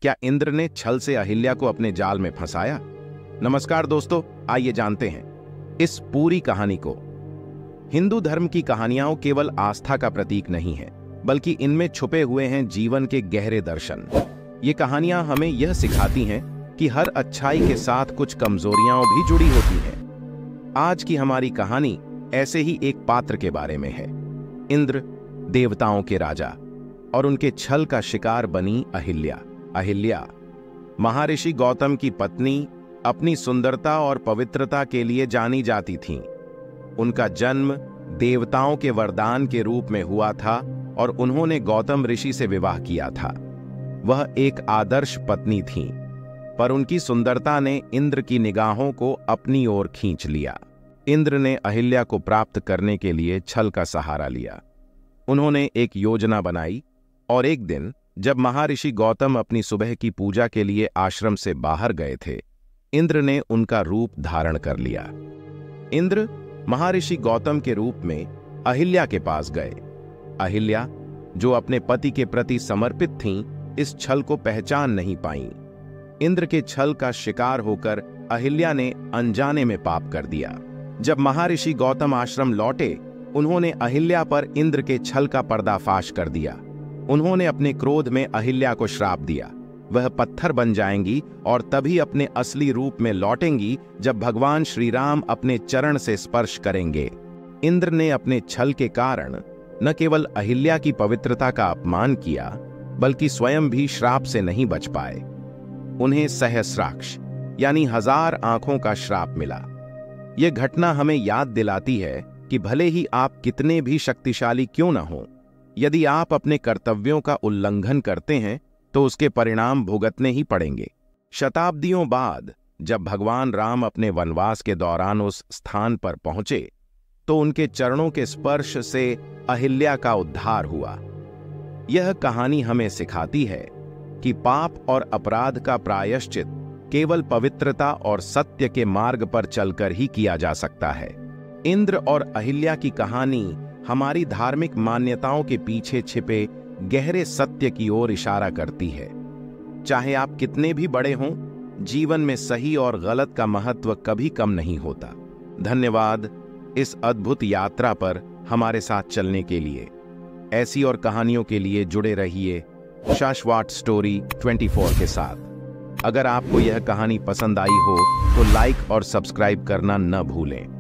क्या इंद्र ने छल से अहिल्या को अपने जाल में फंसाया? नमस्कार दोस्तों, आइए जानते हैं इस पूरी कहानी को। हिंदू धर्म की कहानियां केवल आस्था का प्रतीक नहीं है, बल्कि इनमें छुपे हुए हैं जीवन के गहरे दर्शन। ये कहानियां हमें यह सिखाती हैं कि हर अच्छाई के साथ कुछ कमजोरियां भी जुड़ी होती हैं। आज की हमारी कहानी ऐसे ही एक पात्र के बारे में है। इंद्र, देवताओं के राजा, और उनके छल का शिकार बनी अहिल्या। अहिल्या महर्षि गौतम की पत्नी, अपनी सुंदरता और पवित्रता के लिए जानी जाती थीं। उनका जन्म देवताओं के वरदान के रूप में हुआ था और उन्होंने गौतम ऋषि से विवाह किया था। वह एक आदर्श पत्नी थीं, पर उनकी सुंदरता ने इंद्र की निगाहों को अपनी ओर खींच लिया। इंद्र ने अहिल्या को प्राप्त करने के लिए छल का सहारा लिया। उन्होंने एक योजना बनाई और एक दिन जब महर्षि गौतम अपनी सुबह की पूजा के लिए आश्रम से बाहर गए थे, इंद्र ने उनका रूप धारण कर लिया। इंद्र महर्षि गौतम के रूप में अहिल्या के पास गए। अहिल्या, जो अपने पति के प्रति समर्पित थीं, इस छल को पहचान नहीं पाईं। इंद्र के छल का शिकार होकर अहिल्या ने अनजाने में पाप कर दिया। जब महर्षि गौतम आश्रम लौटे, उन्होंने अहिल्या पर इंद्र के छल का पर्दाफाश कर दिया। उन्होंने अपने क्रोध में अहिल्या को श्राप दिया, वह पत्थर बन जाएंगी और तभी अपने असली रूप में लौटेंगी जब भगवान श्री राम अपने चरण से स्पर्श करेंगे। इंद्र ने अपने छल के कारण न केवल अहिल्या की पवित्रता का अपमान किया, बल्कि स्वयं भी श्राप से नहीं बच पाए। उन्हें सहस्राक्ष यानी 1000 आंखों का श्राप मिला। यह घटना हमें याद दिलाती है कि भले ही आप कितने भी शक्तिशाली क्यों न हों, यदि आप अपने कर्तव्यों का उल्लंघन करते हैं तो उसके परिणाम भुगतने ही पड़ेंगे। शताब्दियों बाद जब भगवान राम अपने वनवास के दौरान उस स्थान पर पहुंचे, तो उनके चरणों के स्पर्श से अहिल्या का उद्धार हुआ। यह कहानी हमें सिखाती है कि पाप और अपराध का प्रायश्चित केवल पवित्रता और सत्य के मार्ग पर चलकर ही किया जा सकता है। इंद्र और अहिल्या की कहानी हमारी धार्मिक मान्यताओं के पीछे छिपे गहरे सत्य की ओर इशारा करती है। चाहे आप कितने भी बड़े हों, जीवन में सही और गलत का महत्व कभी कम नहीं होता। धन्यवाद इस अद्भुत यात्रा पर हमारे साथ चलने के लिए। ऐसी और कहानियों के लिए जुड़े रहिए शाश्वत स्टोरी 24 के साथ। अगर आपको यह कहानी पसंद आई हो तो लाइक और सब्सक्राइब करना न भूलें।